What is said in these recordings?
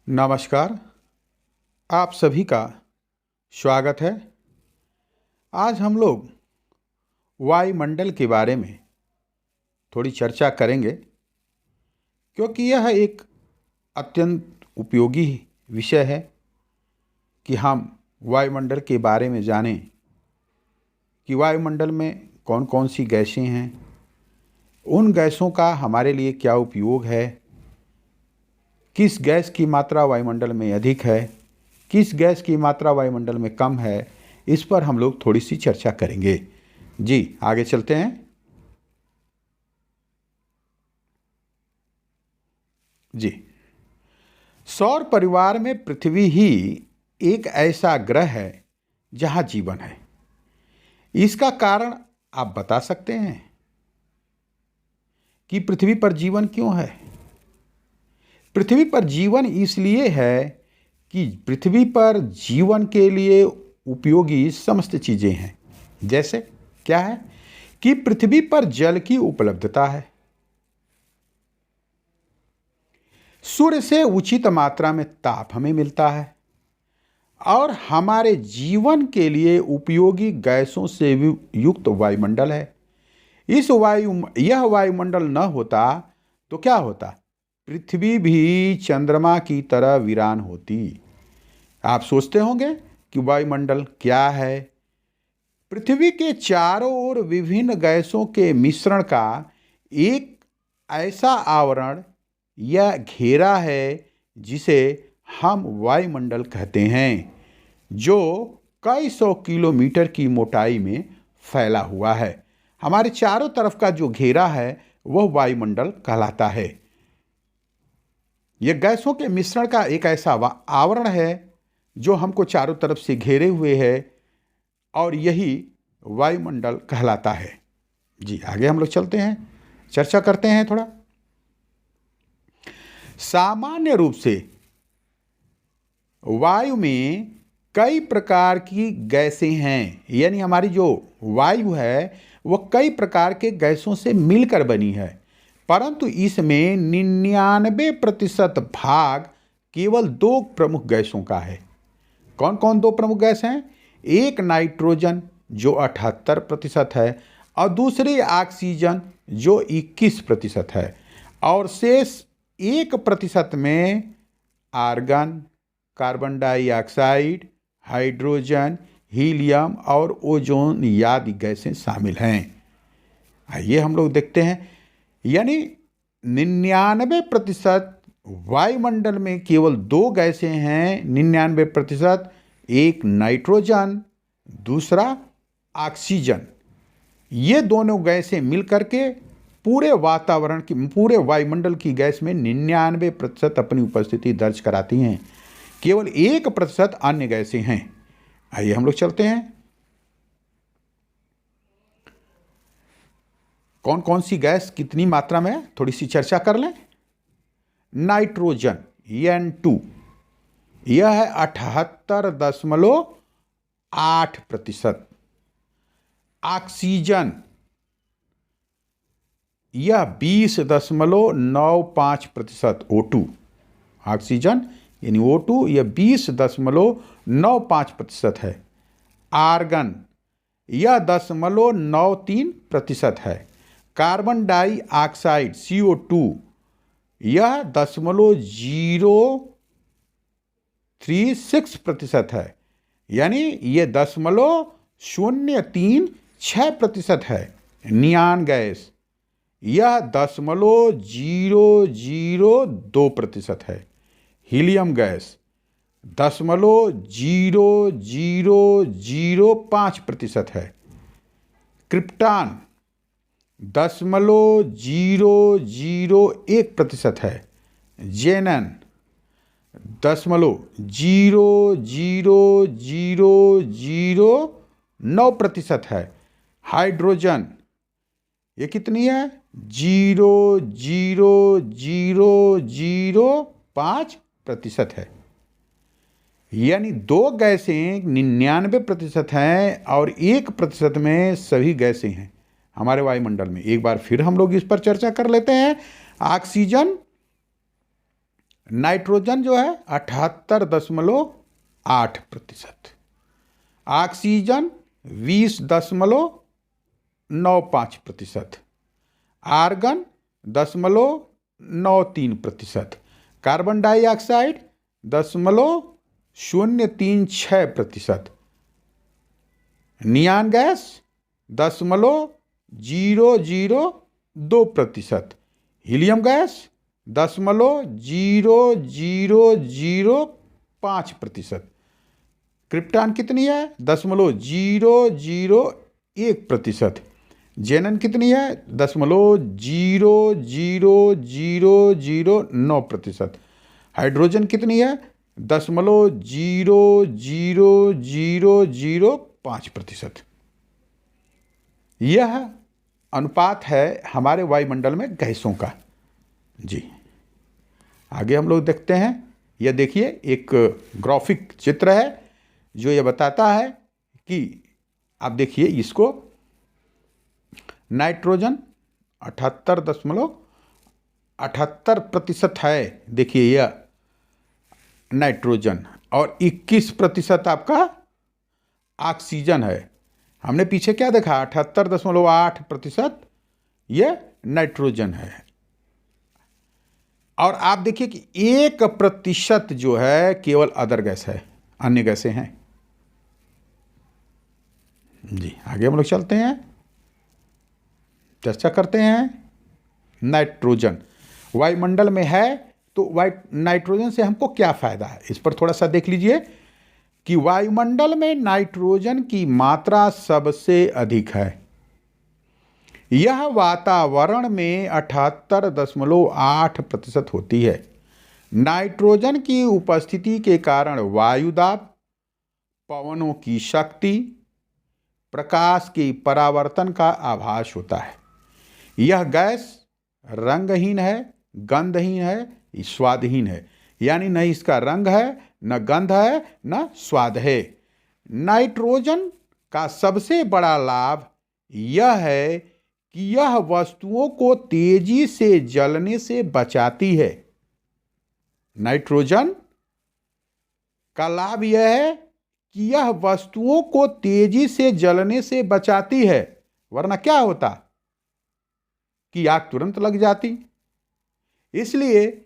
नमस्कार। आप सभी का स्वागत है। आज हम लोग वायुमंडल के बारे में थोड़ी चर्चा करेंगे, क्योंकि यह एक अत्यंत उपयोगी विषय है कि हम वायुमंडल के बारे में जानें कि वायुमंडल में कौन कौन सी गैसें हैं, उन गैसों का हमारे लिए क्या उपयोग है, किस गैस की मात्रा वायुमंडल में अधिक है, किस गैस की मात्रा वायुमंडल में कम है। इस पर हम लोग थोड़ी सी चर्चा करेंगे। जी, आगे चलते हैं। जी, सौर परिवार में पृथ्वी ही एक ऐसा ग्रह है जहां जीवन है। इसका कारण आप बता सकते हैं कि पृथ्वी पर जीवन क्यों है? पृथ्वी पर जीवन इसलिए है कि पृथ्वी पर जीवन के लिए उपयोगी समस्त चीज़ें हैं। जैसे क्या है कि पृथ्वी पर जल की उपलब्धता है, सूर्य से उचित मात्रा में ताप हमें मिलता है, और हमारे जीवन के लिए उपयोगी गैसों से युक्त वायुमंडल है। यह वायुमंडल न होता तो क्या होता? पृथ्वी भी चंद्रमा की तरह वीरान होती। आप सोचते होंगे कि वायुमंडल क्या है? पृथ्वी के चारों ओर विभिन्न गैसों के मिश्रण का एक ऐसा आवरण या घेरा है जिसे हम वायुमंडल कहते हैं, जो कई सौ किलोमीटर की मोटाई में फैला हुआ है। हमारे चारों तरफ का जो घेरा है वह वायुमंडल कहलाता है। यह गैसों के मिश्रण का एक ऐसा आवरण है जो हमको चारों तरफ से घेरे हुए है, और यही वायुमंडल कहलाता है। जी, आगे हम लोग चलते हैं, चर्चा करते हैं थोड़ा। सामान्य रूप से वायु में कई प्रकार की गैसें हैं, यानी हमारी जो वायु है वह कई प्रकार के गैसों से मिलकर बनी है, परंतु इसमें 99% भाग केवल दो प्रमुख गैसों का है। कौन कौन दो प्रमुख गैस हैं? एक नाइट्रोजन जो 78% है, और दूसरी ऑक्सीजन जो 21% है, और शेष 1% में argon, carbon dioxide, hydrogen, helium और ओजोन आदि गैसें शामिल हैं। आइए हम लोग देखते हैं। यानी 99% वायुमंडल में केवल दो गैसें हैं। 99%, एक नाइट्रोजन, दूसरा ऑक्सीजन। ये दोनों गैसें मिलकर के पूरे वातावरण की, पूरे वायुमंडल की गैस में 99% अपनी उपस्थिति दर्ज कराती हैं। केवल 1% अन्य गैसें हैं। आइए हम लोग चलते हैं। कौन कौन सी गैस कितनी मात्रा में, थोड़ी सी चर्चा कर लें। नाइट्रोजन N2 यह है 78.8%। ऑक्सीजन यह 20.95%। O2 ऑक्सीजन यानी O2 यह 20.95% है। आर्गन यह 0.93% है। कार्बन डाइऑक्साइड CO2 यह 0.036% है, यानी यह 0.036% है। नियान गैस यह 0.002% है। हीलियम गैस 0.0005% है। क्रिप्टॉन 0.001% है। जेनन 0.00009% है। हाइड्रोजन ये कितनी है? 0.005% है। यानी दो गैसें 99% हैं और 1% में सभी गैसें हैं हमारे वायुमंडल में। एक बार फिर हम लोग इस पर चर्चा कर लेते हैं। ऑक्सीजन नाइट्रोजन जो है 78.8%, oxygen 20.95%, argon 0.93%, carbon dioxide 0.036%, neon gas 0.002%, helium gas 0.0005%, krypton कितनी है 0.001%, जेनन कितनी है 0.00009%, हाइड्रोजन कितनी है 0.00005%। यह अनुपात है हमारे वायुमंडल में गैसों का। जी, आगे हम लोग देखते हैं। यह देखिए एक ग्राफिक चित्र है जो ये बताता है कि आप देखिए इसको, नाइट्रोजन 78.78% है, देखिए यह नाइट्रोजन, और 21% आपका ऑक्सीजन है। हमने पीछे क्या देखा, 78.8% यह नाइट्रोजन है। और आप देखिए कि 1% जो है केवल अदर गैस है, अन्य गैसें हैं। जी, आगे हम लोग चलते हैं, चर्चा करते हैं। नाइट्रोजन वायुमंडल में है तो नाइट्रोजन से हमको क्या फायदा है, इस पर थोड़ा सा देख लीजिए कि वायुमंडल में नाइट्रोजन की मात्रा सबसे अधिक है। यह वातावरण में 78.8% होती है। नाइट्रोजन की उपस्थिति के कारण वायुदाब, पवनों की शक्ति, प्रकाश के परावर्तन का आभास होता है। यह गैस रंगहीन है, गंधहीन है, स्वादहीन है, यानी न इसका रंग है, न गंध है, न स्वाद है। नाइट्रोजन का सबसे बड़ा लाभ यह है कि यह वस्तुओं को तेजी से जलने से बचाती है। नाइट्रोजन का लाभ यह है कि यह वस्तुओं को तेजी से जलने से बचाती है, वरना क्या होता कि आग तुरंत लग जाती। इसलिए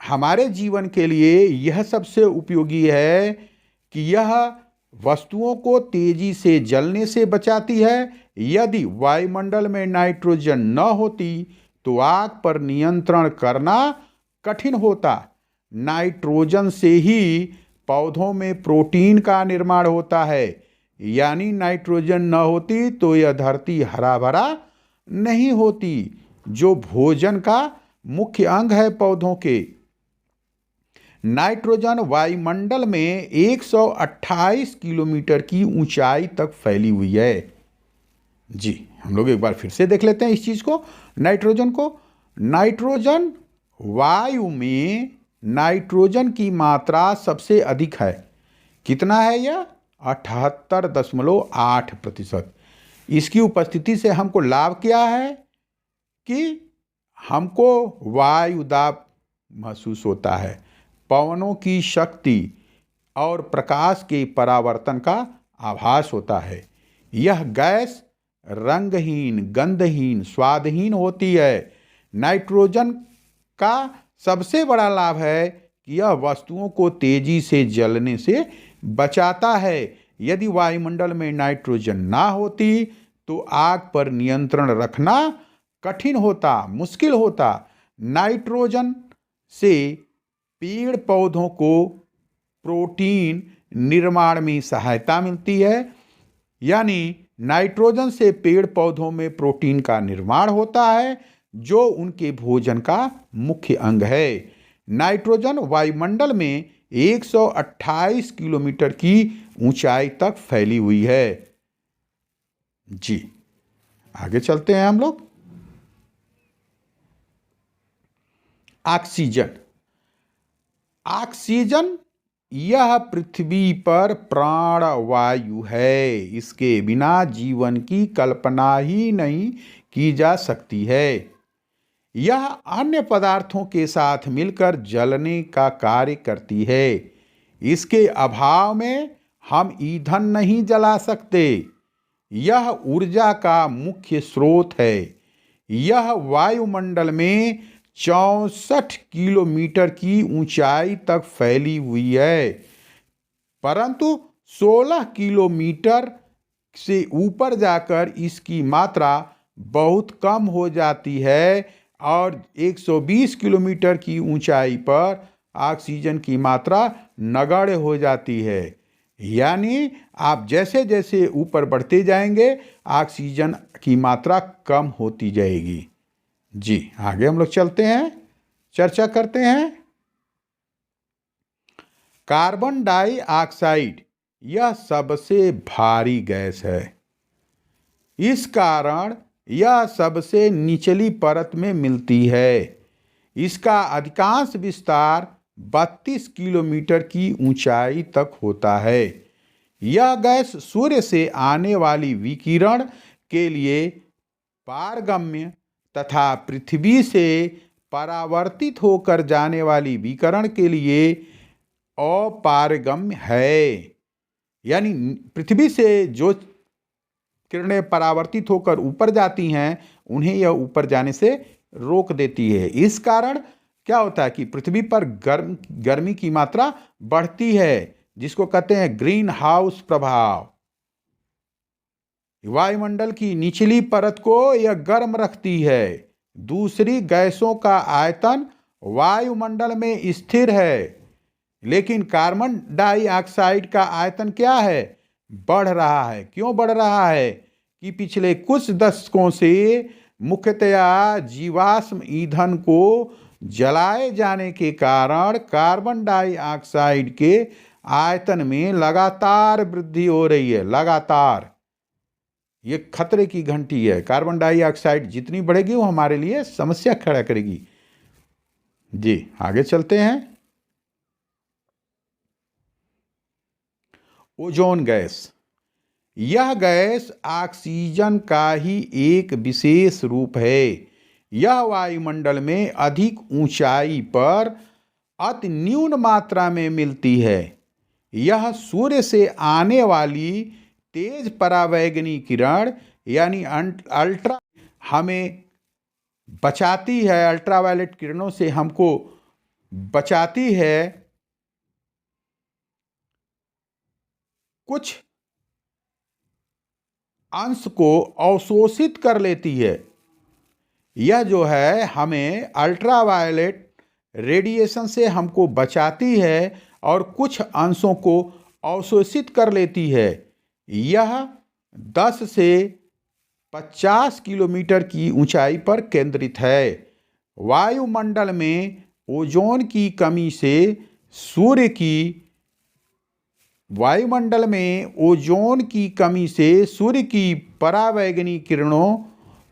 हमारे जीवन के लिए यह सबसे उपयोगी है कि यह वस्तुओं को तेजी से जलने से बचाती है। यदि वायुमंडल में नाइट्रोजन न होती तो आग पर नियंत्रण करना कठिन होता। नाइट्रोजन से ही पौधों में प्रोटीन का निर्माण होता है, यानी नाइट्रोजन न होती तो यह धरती हरा भरा नहीं होती, जो भोजन का मुख्य अंग है पौधों के। नाइट्रोजन वायुमंडल में 128 किलोमीटर की ऊंचाई तक फैली हुई है। जी, हम लोग एक बार फिर से देख लेते हैं इस चीज को, नाइट्रोजन को। नाइट्रोजन वायु में नाइट्रोजन की मात्रा सबसे अधिक है। कितना है यह? 78.8%। इसकी उपस्थिति से हमको लाभ क्या है कि हमको वायु दाब महसूस होता है, पवनों की शक्ति और प्रकाश के परावर्तन का आभास होता है। यह गैस रंगहीन, गंधहीन, स्वादहीन होती है। नाइट्रोजन का सबसे बड़ा लाभ है कि यह वस्तुओं को तेजी से जलने से बचाता है। यदि वायुमंडल में नाइट्रोजन ना होती तो आग पर नियंत्रण रखना कठिन होता, मुश्किल होता। नाइट्रोजन से पेड़ पौधों को प्रोटीन निर्माण में सहायता मिलती है, यानी नाइट्रोजन से पेड़ पौधों में प्रोटीन का निर्माण होता है, जो उनके भोजन का मुख्य अंग है। नाइट्रोजन वायुमंडल में 128 किलोमीटर की ऊंचाई तक फैली हुई है। जी, आगे चलते हैं हम लोग। ऑक्सीजन। ऑक्सीजन यह पृथ्वी पर प्राणवायु है। इसके बिना जीवन की कल्पना ही नहीं की जा सकती है। यह अन्य पदार्थों के साथ मिलकर जलने का कार्य करती है। इसके अभाव में हम ईंधन नहीं जला सकते। यह ऊर्जा का मुख्य स्रोत है। यह वायुमंडल में 64 किलोमीटर की ऊंचाई तक फैली हुई है, परंतु 16 किलोमीटर से ऊपर जाकर इसकी मात्रा बहुत कम हो जाती है और 120 किलोमीटर की ऊंचाई पर ऑक्सीजन की मात्रा नगण्य हो जाती है। यानी आप जैसे जैसे ऊपर बढ़ते जाएंगे ऑक्सीजन की मात्रा कम होती जाएगी। जी, आगे हम लोग चलते हैं, चर्चा करते हैं। कार्बन डाइऑक्साइड यह सबसे भारी गैस है। इस कारण यह सबसे निचली परत में मिलती है। इसका अधिकांश विस्तार 32 किलोमीटर की ऊंचाई तक होता है। यह गैस सूर्य से आने वाली विकिरण के लिए पारगम्य तथा पृथ्वी से परावर्तित होकर जाने वाली विकिरण के लिए अपारगम्य है। यानी पृथ्वी से जो किरणें परावर्तित होकर ऊपर जाती हैं उन्हें यह ऊपर जाने से रोक देती है। इस कारण क्या होता है कि पृथ्वी पर गर्मी की मात्रा बढ़ती है, जिसको कहते हैं ग्रीन हाउस प्रभाव। वायुमंडल की निचली परत को यह गर्म रखती है। दूसरी गैसों का आयतन वायुमंडल में स्थिर है, लेकिन कार्बन डाइऑक्साइड का आयतन क्या है? बढ़ रहा है। क्यों बढ़ रहा है? कि पिछले कुछ दशकों से मुख्यतया जीवाश्म ईंधन को जलाए जाने के कारण कार्बन डाइऑक्साइड के आयतन में लगातार वृद्धि हो रही है। लगातार ये खतरे की घंटी है। कार्बन डाइऑक्साइड जितनी बढ़ेगी वो हमारे लिए समस्या खड़ा करेगी। जी, आगे चलते हैं। ओजोन गैस, यह गैस ऑक्सीजन का ही एक विशेष रूप है। यह वायुमंडल में अधिक ऊंचाई पर अति न्यून मात्रा में मिलती है। यह सूर्य से आने वाली तेज परावैगनी किरण यानी अल्ट्रा हमें बचाती है। अल्ट्रावायलेट किरणों से हमको बचाती है। कुछ अंश को अवशोषित कर लेती है। यह जो है हमें अल्ट्रावायलेट रेडिएशन से हमको बचाती है और कुछ अंशों को अवशोषित कर लेती है। यह 10 से 50 किलोमीटर की ऊंचाई पर केंद्रित है। वायुमंडल में ओजोन की कमी से सूर्य की परावैगनी किरणों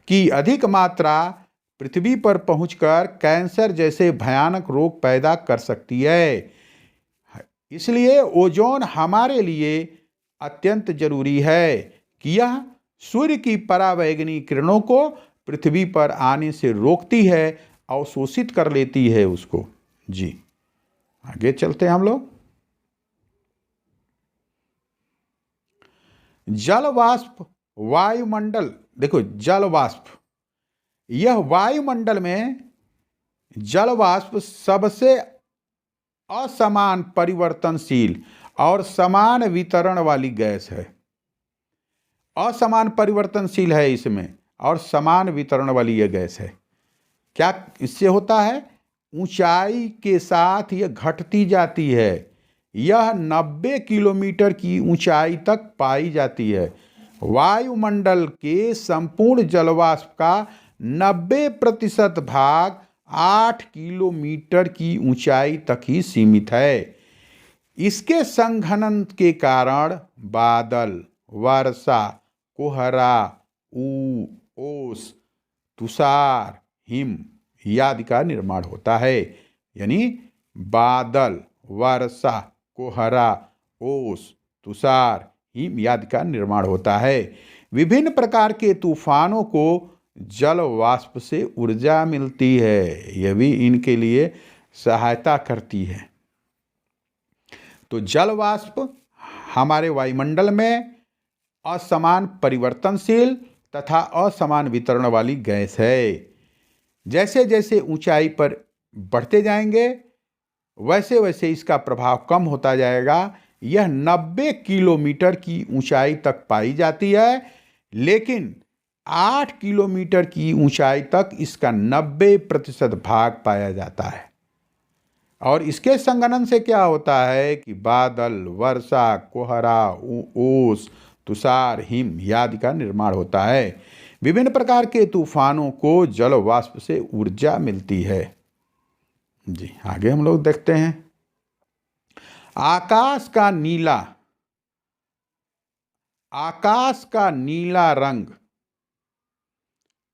की अधिक मात्रा पृथ्वी पर पहुंचकर कैंसर जैसे भयानक रोग पैदा कर सकती है। इसलिए ओजोन हमारे लिए अत्यंत जरूरी है कि यह सूर्य की परावैगनी किरणों को पृथ्वी पर आने से रोकती है, अवशोषित कर लेती है उसको। जी, आगे चलते हैं हम लोग। जल वाष्प वायुमंडल, देखो जल वाष्प, यह वायुमंडल में जल वाष्प सबसे असमान परिवर्तनशील और समान वितरण वाली गैस है। असमान परिवर्तनशील है इसमें और समान वितरण वाली यह गैस है। क्या इससे होता है? ऊंचाई के साथ यह घटती जाती है। यह 90 किलोमीटर की ऊंचाई तक पाई जाती है। वायुमंडल के संपूर्ण जलवाष्प का 90% भाग 8 किलोमीटर की ऊंचाई तक ही सीमित है। इसके संघनन के कारण बादल, वर्षा, कोहरा, ओस, तुषार, हिम आदि का निर्माण होता है। यानी बादल, वर्षा, कोहरा, ओस, तुषार, हिम आदि का निर्माण होता है। विभिन्न प्रकार के तूफानों को जल वाष्प से ऊर्जा मिलती है, यह भी इनके लिए सहायता करती है। तो जल वाष्प हमारे वायुमंडल में असमान परिवर्तनशील तथा असमान वितरण वाली गैस है। जैसे जैसे ऊंचाई पर बढ़ते जाएंगे वैसे वैसे इसका प्रभाव कम होता जाएगा। यह 90 किलोमीटर की ऊंचाई तक पाई जाती है, लेकिन 8 किलोमीटर की ऊंचाई तक इसका 90% भाग पाया जाता है। और इसके संगणन से क्या होता है कि बादल, वर्षा, कोहरा, ओस, तुषार, हिम आदि का निर्माण होता है। विभिन्न प्रकार के तूफानों को जल वाष्प से ऊर्जा मिलती है। जी, आगे हम लोग देखते हैं। आकाश का नीला रंग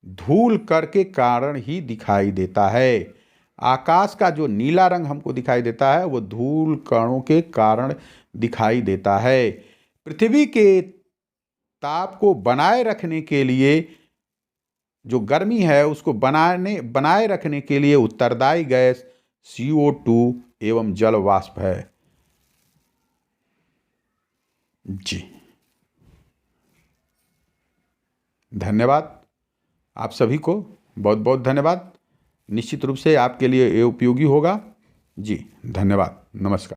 धूल कण के कारण ही दिखाई देता है। आकाश का जो नीला रंग हमको दिखाई देता है वो धूल कणों के कारण दिखाई देता है। पृथ्वी के ताप को बनाए रखने के लिए, जो गर्मी है उसको बनाए रखने के लिए उत्तरदायी गैस CO2 एवं जल वाष्प है। जी, धन्यवाद। आप सभी को बहुत बहुत धन्यवाद। निश्चित रूप से आपके लिए ये उपयोगी होगा। जी, धन्यवाद। नमस्कार।